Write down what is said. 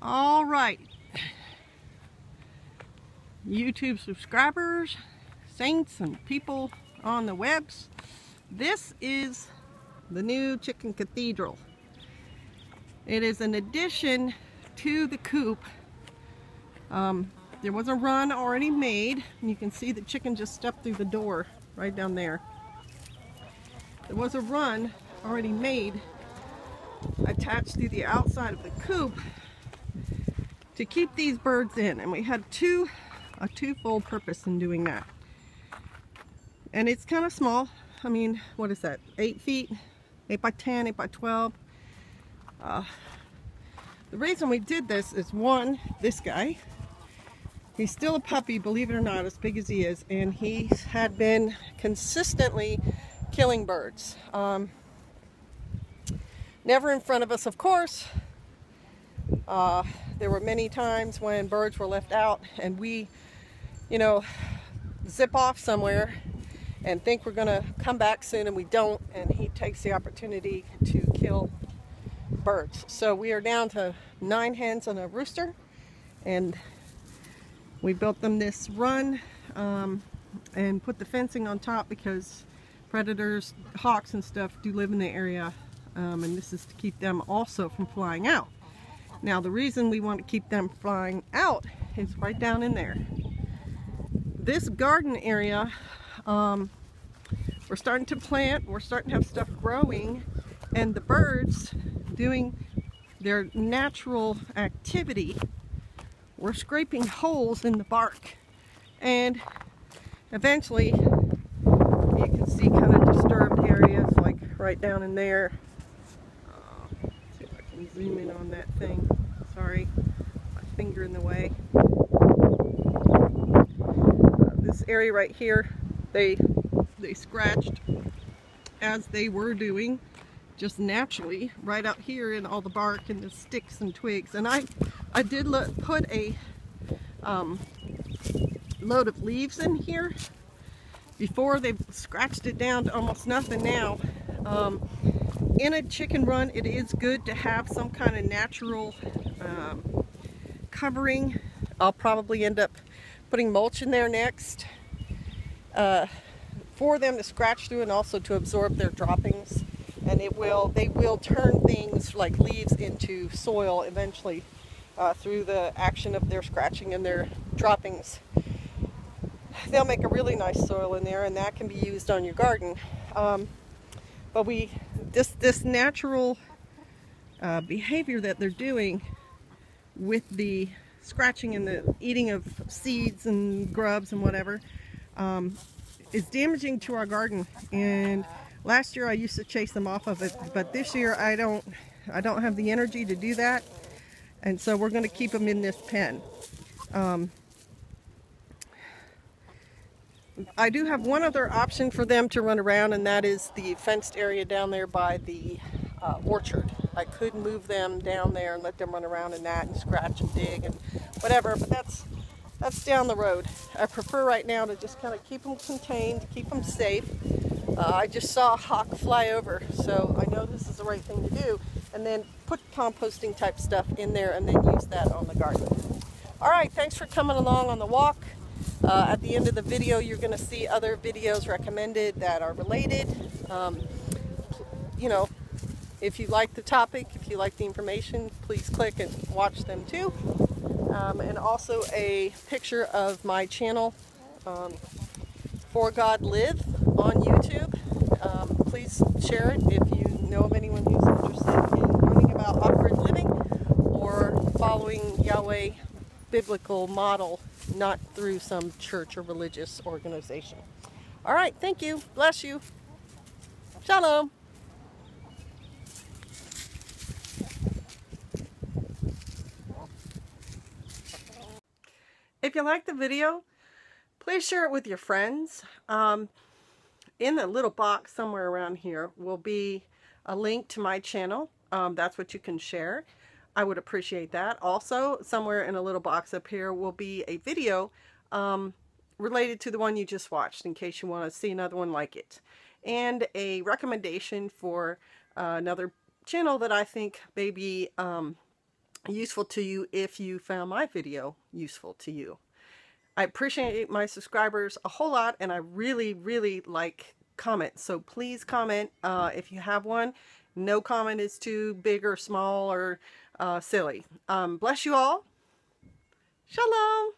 All right, YouTube subscribers, saints, and people on the webs, this is the new chicken cathedral. It is an addition to the coop. There was a run already made, and you can see the chicken just stepped through the door right down there. There was a run already made attached to the outside of the coop to keep these birds in, and we had a twofold purpose in doing that. And it's kind of small. I mean, what is that, 8 feet, 8 by 10, 8 by 12. The reason we did this is, one, this guy, he's still a puppy, believe it or not, as big as he is, and he had been consistently killing birds. Never in front of us, of course. There were many times when birds were left out and we, zip off somewhere and think we're gonna come back soon, and we don't, and he takes the opportunity to kill birds. So we are down to 9 hens and a rooster, and we built them this run and put the fencing on top because predators, hawks and stuff do live in the area, and this is to keep them also from flying out. Now, the reason we want to keep them flying out is right down in there. This garden area, we're starting to plant, we're starting to have stuff growing, and the birds doing their natural activity, we're scraping holes in the bark. And eventually, you can see kind of disturbed areas like right down in there. Let's see if I can zoom in on that thing. Sorry, my finger in the way. This area right here, they scratched as they were doing just naturally right out here in all the bark and the sticks and twigs. And I did put a load of leaves in here before. They scratched it down to almost nothing now. In a chicken run, it is good to have some kind of natural covering. I'll probably end up putting mulch in there next for them to scratch through and also to absorb their droppings. And they will turn things like leaves into soil eventually through the action of their scratching and their droppings. They'll make a really nice soil in there, and that can be used on your garden. But this natural behavior that they're doing with the scratching and the eating of seeds and grubs and whatever is damaging to our garden. And last year I used to chase them off of it, but this year I don't have the energy to do that, and so we're going to keep them in this pen. I do have one other option for them to run around, and that is the fenced area down there by the orchard. I could move them down there and let them run around in that and scratch and dig and whatever, but that's down the road. I prefer right now to just kind of keep them contained, keep them safe. I just saw a hawk fly over, so I know this is the right thing to do, and then put composting type stuff in there and then use that on the garden. All right, thanks for coming along on the walk. At the end of the video, you're going to see other videos recommended that are related. If you like the topic, if you like the information, please click and watch them too. And also a picture of my channel, For God Live, on YouTube. Please share it if you know of anyone who's interested in learning about off-grid living or following Yahweh biblical model, not through some church or religious organization. All right, thank you. Bless you. Shalom. If you like the video, please share it with your friends. In the little box somewhere around here will be a link to my channel. That's what you can share. I would appreciate that. Also, somewhere in a little box up here will be a video related to the one you just watched, in case you want to see another one like it. And a recommendation for another channel that I think may be useful to you if you found my video useful to you. I appreciate my subscribers a whole lot, and I really, really like comments. So please comment if you have one. No comment is too big or small or silly. Bless you all. Shalom.